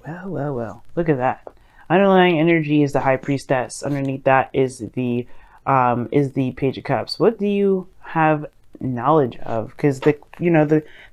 Well. Look at that. Underlying energy is the High Priestess. Underneath that is the Page of Cups. What do you have knowledge of? Because the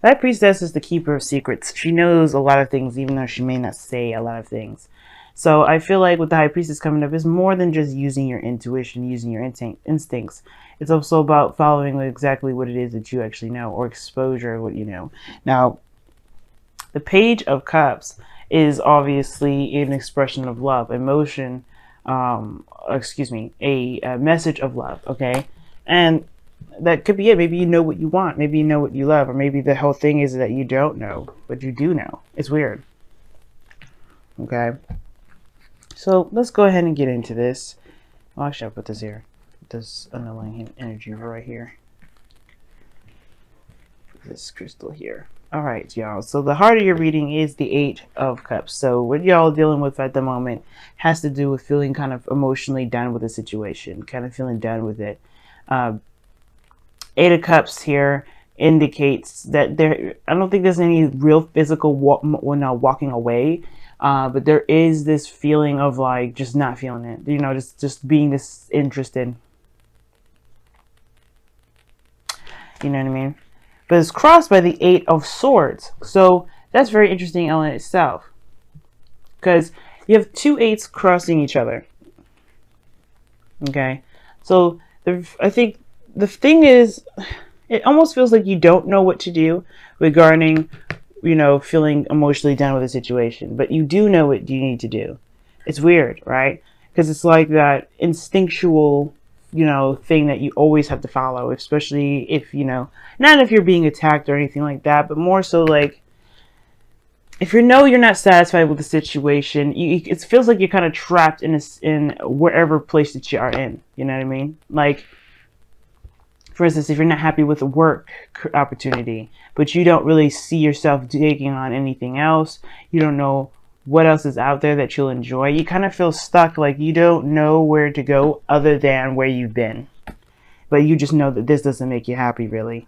High Priestess is the keeper of secrets. She knows a lot of things, even though she may not say a lot of things. So I feel like with the High Priestess coming up is more than just using your intuition, using your instincts. It's also about following exactly what it is that you actually know, or exposure of what you know. Now, the Page of Cups is obviously an expression of love, emotion, a message of love, okay? And that could be it. Maybe you know what you want. Maybe you know what you love. Or maybe the whole thing is that you don't know, but you do know. It's weird. Okay? So let's go ahead and get into this. Oh, actually, I'll put this here. This underlying energy right here. This crystal here. Alright, y'all. So the heart of your reading is the Eight of Cups. So what y'all dealing with at the moment has to do with feeling kind of emotionally done with the situation. Kind of feeling done with it. Eight of Cups here indicates that I don't think there's any real physical walking away. But there is this feeling of like just not feeling it. You know, just being disinterested. You know what I mean? But it's crossed by the Eight of Swords. So that's very interesting in itself. Because you have two eights crossing each other. Okay? So I think the thing is, it almost feels like you don't know what to do regarding, feeling emotionally down with a situation. But you do know what you need to do. It's weird, right? Because it's like that instinctual thing that you always have to follow, especially if, not if you're being attacked or anything like that, but more so like if you're not satisfied with the situation, it feels like you're kind of trapped in wherever place that you are in. You know what I mean? Like, for instance, if you're not happy with a work opportunity, but you don't really see yourself taking on anything else, you don't know what else is out there that you'll enjoy, you kind of feel stuck, like you don't know where to go other than where you've been. But you just know that this doesn't make you happy, really.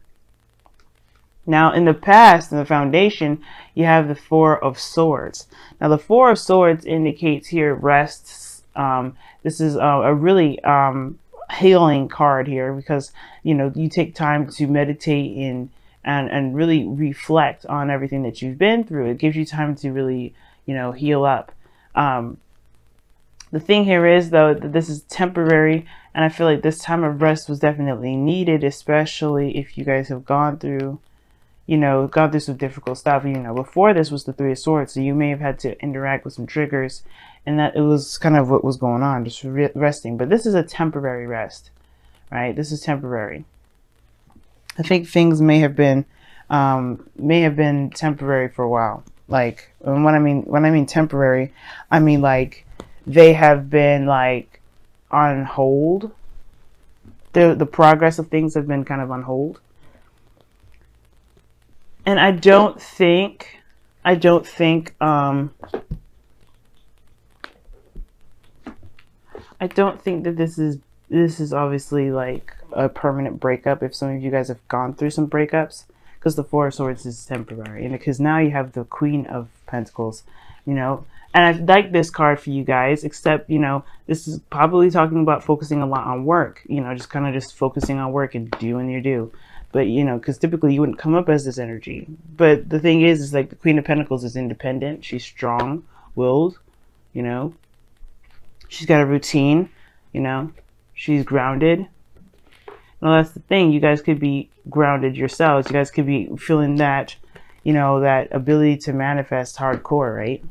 Now, in the past, in the foundation, you have the Four of Swords. Now, the Four of Swords indicates here rests. This is a really healing card here, because, you take time to meditate and really reflect on everything that you've been through. It gives you time to really heal up. The thing here is, though, that this is temporary, and I feel like this time of rest was definitely needed, especially if you guys have gone through some difficult stuff. Before this was the Three of Swords, so you may have had to interact with some triggers, and that it was kind of what was going on, just resting. But this is a temporary rest, right? This is temporary. I think things may have been temporary for a while. Like, when I mean temporary, I mean like they have been like on hold. The progress of things have been kind of on hold. And I don't think that this is obviously like a permanent breakup. If some of you guys have gone through some breakups, because the Four of Swords is temporary, and because now you have the Queen of Pentacles, and I like this card for you guys, except, this is probably talking about focusing a lot on work, just focusing on work and doing your due. But, because typically you wouldn't come up as this energy. But the thing is like the Queen of Pentacles is independent. She's strong-willed, She's got a routine, She's grounded. Well, that's the thing. You guys could be grounded yourselves. You guys could be feeling that, that ability to manifest hardcore, right?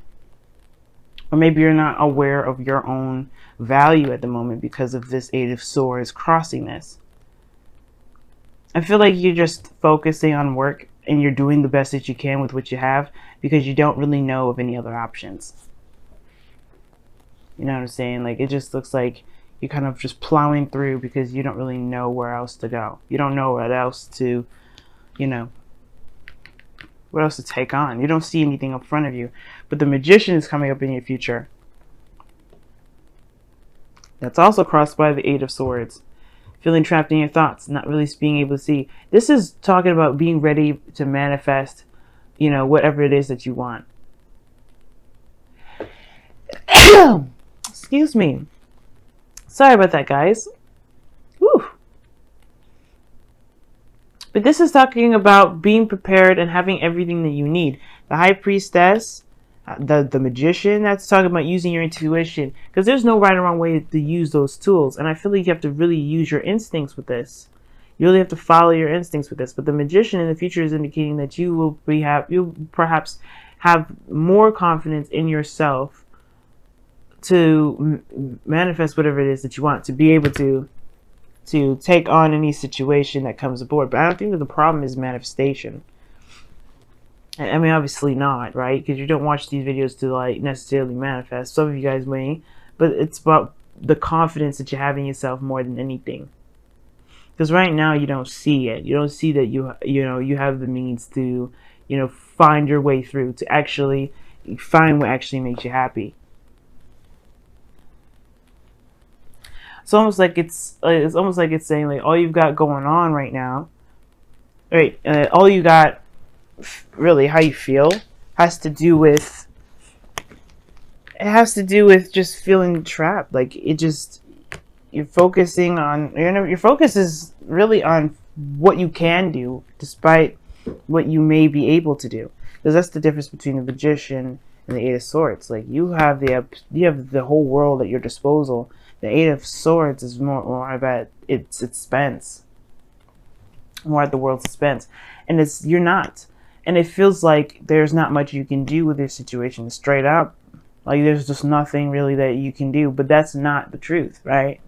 Or maybe you're not aware of your own value at the moment because of this Eight of Swords crossing this. I feel like you're just focusing on work and you're doing the best that you can with what you have because you don't really know of any other options. You know what I'm saying? Like, it just looks like you're kind of just plowing through because you don't really know where else to go. You don't know what else to, what else to take on. You don't see anything in front of you. But the Magician is coming up in your future. That's also crossed by the Eight of Swords. Feeling trapped in your thoughts, not really being able to see. This is talking about being ready to manifest, whatever it is that you want. Excuse me. Sorry about that, guys. Whew. But this is talking about being prepared and having everything that you need. The High Priestess, the Magician, that's talking about using your intuition. Because there's no right or wrong way to use those tools. And I feel like you have to really use your instincts with this. You really have to follow your instincts with this. But the Magician in the future is indicating that you'll perhaps have more confidence in yourself to manifest whatever it is that you want, to be able to take on any situation that comes aboard. But I don't think that the problem is manifestation. I mean, obviously not, right? Because you don't watch these videos to like necessarily manifest. Some of you guys may, but it's about the confidence that you have in yourself more than anything. Because right now you don't see it. You don't see that you have the means to find your way through, to actually find what actually makes you happy. It's almost like it's saying like all you've got going on right now, right? All you got, really, how you feel has to do with just feeling trapped. Like you're focusing on your focus is really on what you can do, despite what you may be able to do. Because that's the difference between the Magician and the Eight of Swords. Like you have the whole world at your disposal. The Eight of Swords is more about its expense, more at the world's expense, and you're not, and it feels like there's not much you can do with this situation. Straight up, like there's just nothing really that you can do. But that's not the truth, right?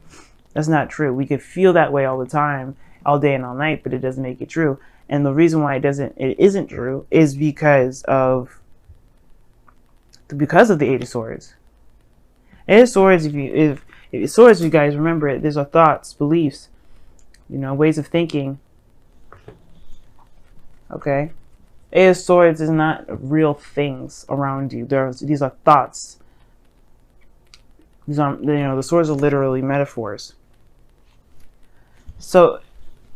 That's not true. We could feel that way all the time, all day and all night, but it doesn't make it true. And the reason why it isn't true is because of the Eight of Swords. Eight of Swords, if Swords, you guys remember it, these are thoughts, beliefs, ways of thinking. Okay? Eight of Swords is not real things around you. These are thoughts. These are, the swords are literally metaphors. So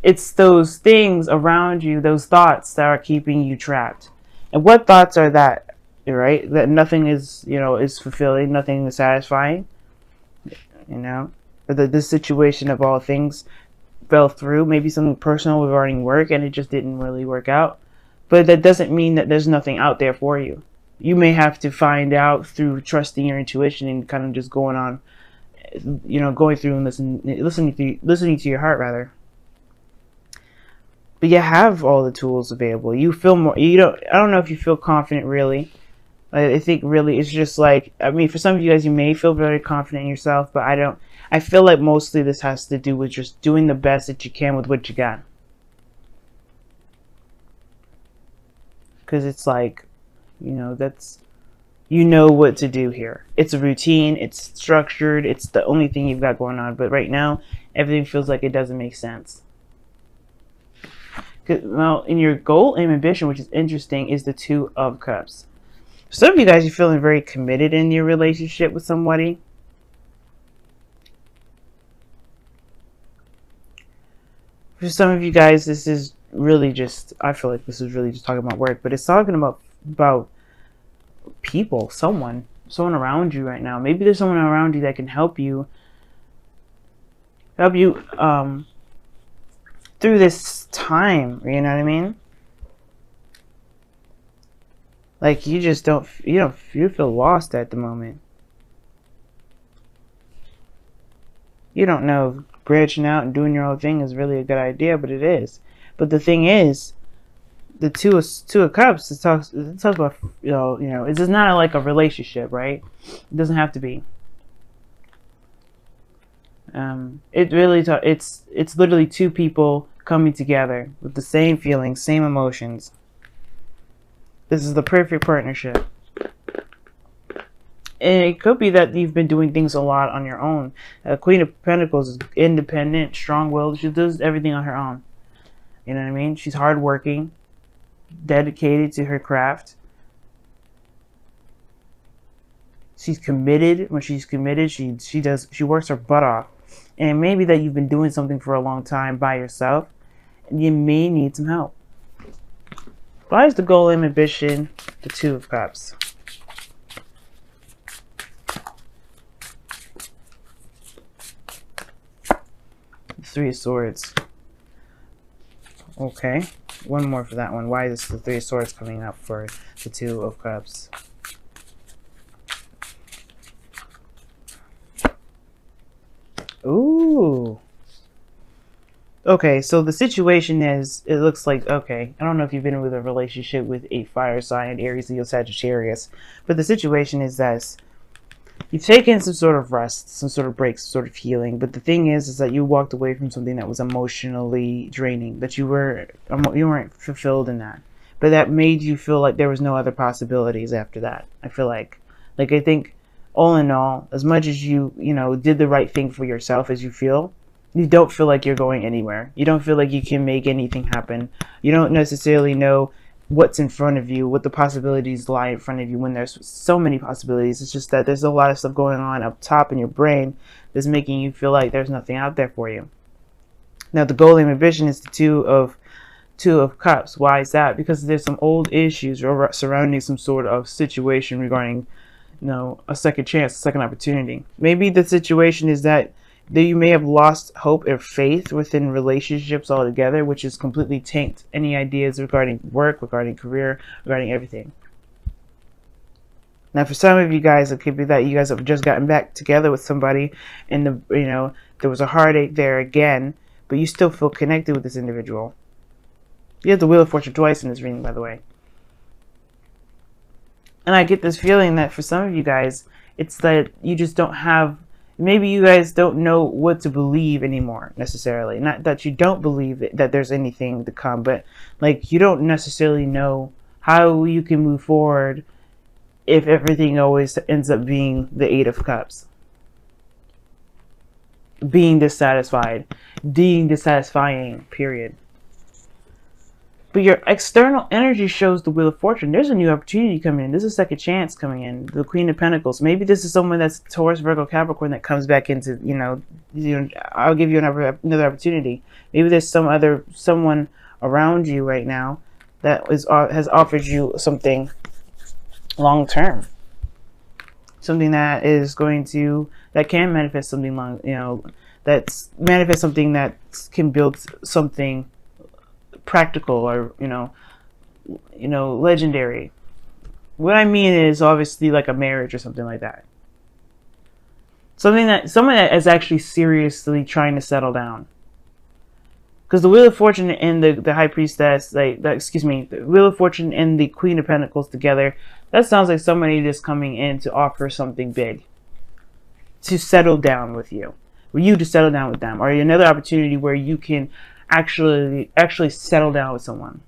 it's those things around you, those thoughts that are keeping you trapped. And what thoughts are that? Right? That nothing is, is fulfilling, nothing is satisfying. The situation of all things fell through. Maybe something personal regarding work, and it just didn't really work out. But that doesn't mean that there's nothing out there for you. You may have to find out through trusting your intuition and kind of just going on, going through and listening to your heart, rather. But you have all the tools available. You feel more. I don't know if you feel confident really. I think really it's just like, I mean, for some of you guys, you may feel very confident in yourself, but I don't. I feel like mostly this has to do with just doing the best that you can with what you got. Because it's like, that's, what to do here. It's a routine, it's structured, it's the only thing you've got going on. But right now, everything feels like it doesn't make sense. Well, in your goal and ambition, which is interesting, is the Two of Cups. Some of you guys are feeling very committed in your relationship with somebody. For some of you guys, this is really just, I feel like this is really just talking about work, but it's talking about people, someone around you right now. Maybe there's someone around you that can help you through this time, you know what I mean? Like you feel lost at the moment. You don't know if branching out and doing your own thing is really a good idea, but it is. But the thing is, the two of Cups, it talks about, it's just not like a relationship, right? It doesn't have to be. It really it's literally two people coming together with the same feelings, same emotions. This is the perfect partnership. And it could be that you've been doing things a lot on your own. Queen of Pentacles is independent, strong-willed. She does everything on her own. You know what I mean? She's hardworking, dedicated to her craft. She's committed. When she's committed, she works her butt off. And it may be that you've been doing something for a long time by yourself, and you may need some help. Why is the goal and ambition the Two of Cups? Three of Swords. Okay. One more for that one. Why is the Three of Swords coming up for the Two of Cups? Ooh. Okay, so the situation is, it looks like, okay, I don't know if you've been with a relationship with a fire sign, Aries, Leo, Sagittarius, but the situation is this. You've taken some sort of rest, some sort of break, some sort of healing, but the thing is that you walked away from something that was emotionally draining, that you weren't fulfilled in that, but that made you feel like there was no other possibilities after that. I feel like I think all in all, as much as you did the right thing for yourself, as you don't feel like you're going anywhere. You don't feel like you can make anything happen. You don't necessarily know what's in front of you, what the possibilities lie in front of you when there's so many possibilities. It's just that there's a lot of stuff going on up top in your brain that's making you feel like there's nothing out there for you. Now, the goal and ambition is the Two of Cups. Why is that? Because there's some old issues surrounding some sort of situation regarding, a second chance, a second opportunity. Maybe the situation is that you may have lost hope or faith within relationships altogether, which has completely tanked any ideas regarding work, regarding career, regarding everything. Now, for some of you guys, it could be that you guys have just gotten back together with somebody, and there was a heartache there again, but you still feel connected with this individual. You have the Wheel of Fortune twice in this reading, by the way. And I get this feeling that for some of you guys, it's that you just don't have. Maybe you guys don't know what to believe anymore, necessarily. Not that you don't believe that there's anything to come, but like you don't necessarily know how you can move forward if everything always ends up being the Eight of Cups. Being dissatisfied. Being dissatisfying, period. But your external energy shows the Wheel of Fortune. There's a new opportunity coming in. There's a second chance coming in. The Queen of Pentacles. Maybe this is someone that's Taurus, Virgo, Capricorn that comes back into, I'll give you another opportunity. Maybe there's someone around you right now that has offered you something long term. Something that is that can manifest something that's manifest something that can build something practical or legendary. What I mean is obviously like a marriage or something like that. Someone that is actually seriously trying to settle down. Because the Wheel of Fortune and the High Priestess, the Wheel of Fortune and the Queen of Pentacles together, that sounds like somebody just coming in to offer something big. To settle down with you. For you to settle down with them. Or another opportunity where you can actually settle down with someone,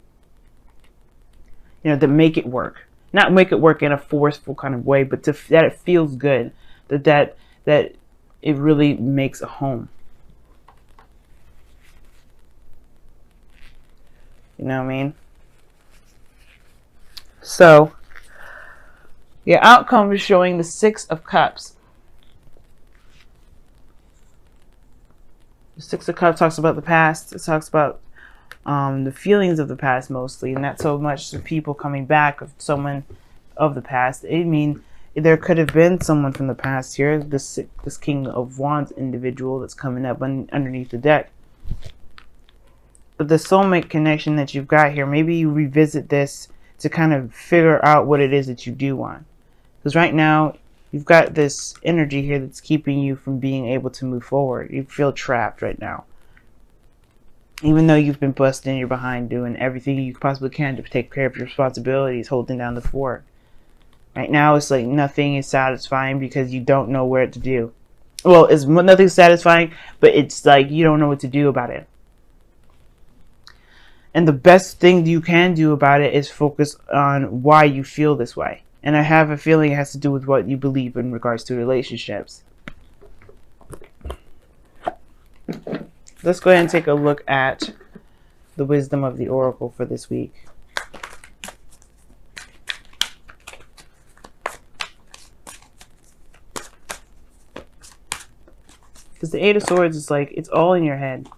to make it work, not make it work in a forceful kind of way, but that it feels good, that it really makes a home. You know what I mean? So your outcome is showing the Six of Cups. The Six of Cups talks about the past. It talks about the feelings of the past mostly, and not so much the people coming back of someone of the past. I mean, there could have been someone from the past here. This King of Wands individual that's coming up underneath the deck. But the soulmate connection that you've got here, maybe you revisit this to kind of figure out what it is that you do want. Because right now, you've got this energy here that's keeping you from being able to move forward. You feel trapped right now. Even though you've been busting your behind doing everything you possibly can to take care of your responsibilities, holding down the fort. Right now, it's like nothing is satisfying because you don't know where to do. Well, it's nothing satisfying, but it's like you don't know what to do about it. And the best thing you can do about it is focus on why you feel this way. And I have a feeling it has to do with what you believe in regards to relationships. Let's go ahead and take a look at the wisdom of the Oracle for this week. Because the Eight of Swords is like, it's all in your head.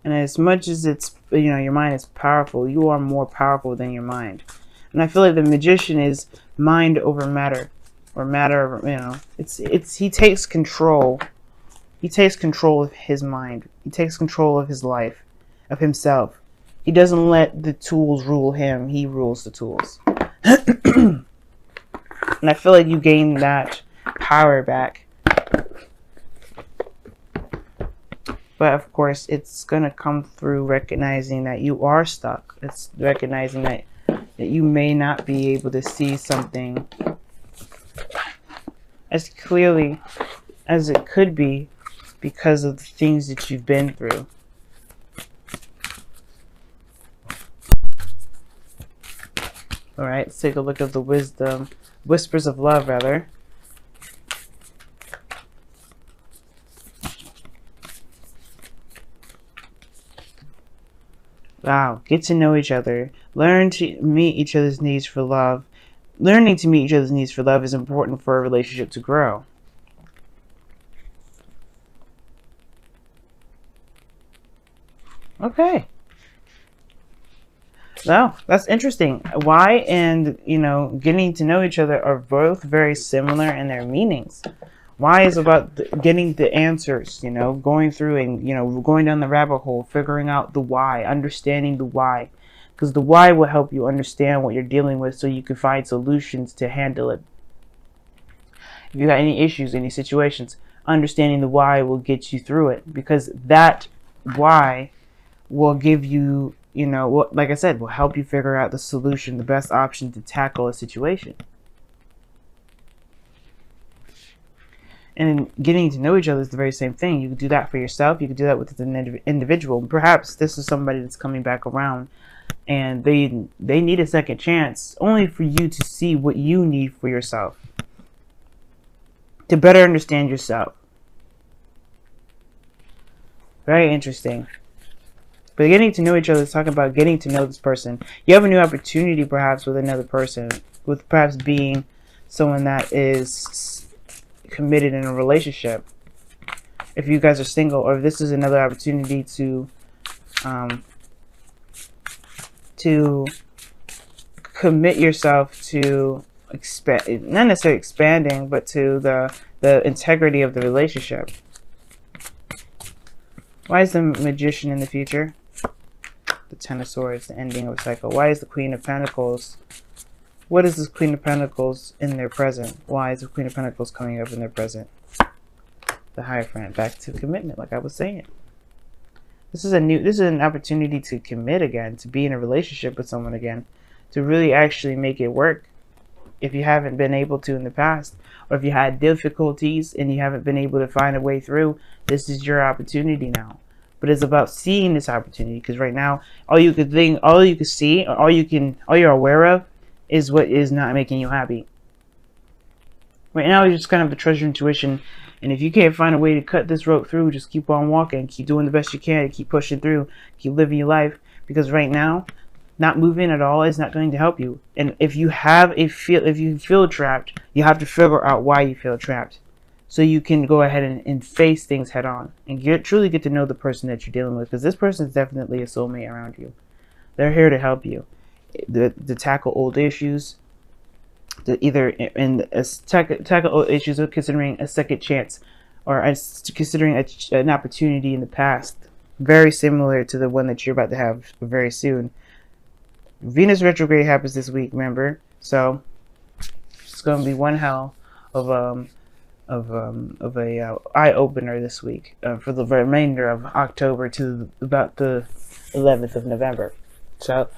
And as much as it's, your mind is powerful, you are more powerful than your mind. And I feel like the Magician is mind over matter, or matter over, he takes control He takes control of his mind. He takes control of his life, of himself. He doesn't let the tools rule him. He rules the tools. And I feel like you gain that power back. But of course, it's going to come through recognizing that you are stuck. It's recognizing that you may not be able to see something as clearly as it could be because of the things that you've been through. All right, let's take a look at the wisdom, whispers of love, rather. Wow, get to know each other. Learn to meet each other's needs for love. Learning to meet each other's needs for love is important for a relationship to grow. Okay. No, that's interesting. Why and, getting to know each other are both very similar in their meanings. Why is about getting the answers, going through and, going down the rabbit hole, figuring out the why, understanding the why. Because the why will help you understand what you're dealing with so you can find solutions to handle it. If you got any issues, any situations, understanding the why will get you through it. Because that why will give you, like I said, will help you figure out the solution, the best option to tackle a situation. And getting to know each other is the very same thing. You can do that for yourself. You can do that with an individual. Perhaps this is somebody that's coming back around and they need a second chance only for you to see what you need for yourself, to better understand yourself. Very interesting. But getting to know each other is talking about getting to know this person. You have a new opportunity perhaps with another person, with perhaps being someone that is committed in a relationship. If you guys are single, or if this is another opportunity to commit yourself to not necessarily expanding, but to the integrity of the relationship. Why is the Magician in the future? The Ten of Swords, the ending of a cycle. Why is the Queen of Pentacles? What is this Queen of Pentacles in their present? Why is the Queen of Pentacles coming up in their present? The Hierophant, back to commitment, like I was saying. This is an opportunity to commit again, to be in a relationship with someone again, to really actually make it work. If you haven't been able to in the past, or if you had difficulties and you haven't been able to find a way through, this is your opportunity now. But it's about seeing this opportunity, because right now, all you could see, or all you're aware of, is what is not making you happy. Right now, you just kind of have the treasure intuition, and if you can't find a way to cut this rope through, just keep on walking, keep doing the best you can, keep pushing through, keep living your life, because right now, not moving at all is not going to help you. And if you feel trapped, you have to figure out why you feel trapped, so you can go ahead and face things head on and truly get to know the person that you're dealing with, because this person is definitely a soulmate around you. They're here to help you, to tackle old issues, to either tackle old issues, or considering a second chance, or considering an opportunity in the past, very similar to the one that you're about to have very soon. Venus retrograde happens this week, remember? So it's going to be one hell of a eye opener this week for the remainder of October to about the 11th of November. So